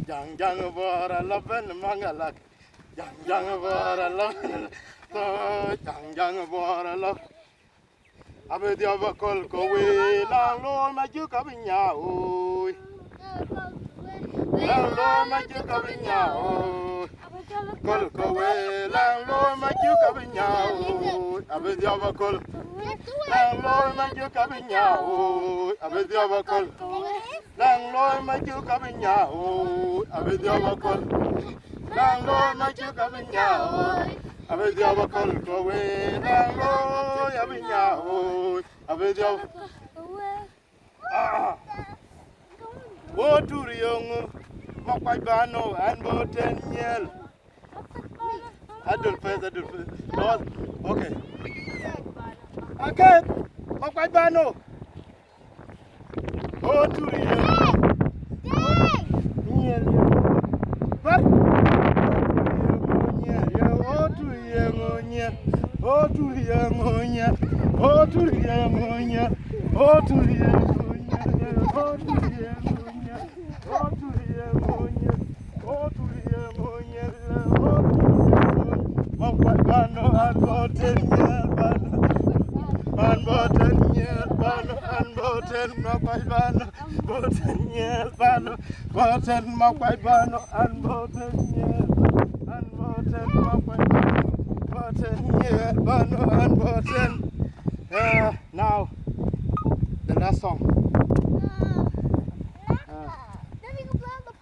jang jang bora laban mangalak. Jang jang bora laban. Jang jang bora lab. Abe dia bakol ko we lang lo ma ju ka binya oi. Lang lo ma ju ka binya oi. Kol ko we lang lo ma ju ka binya oi. Abe dia bakol. Lang lo ma ju ka binya oi. Abe dia bakol. Lang lo ma ju ka binya oi. Abe dia bakol. Lang lo ma ju ka binya oi. Abe dia bakol ko we lang lo ya binya oi. Abe dia wo turi yong makwai bano an bo tenyel adul fez no okay okay makwai bano wo turi yong nyel what wo turi yong nyel wo turi yong nyel wo turi yong nyel wo turi yong now the last song.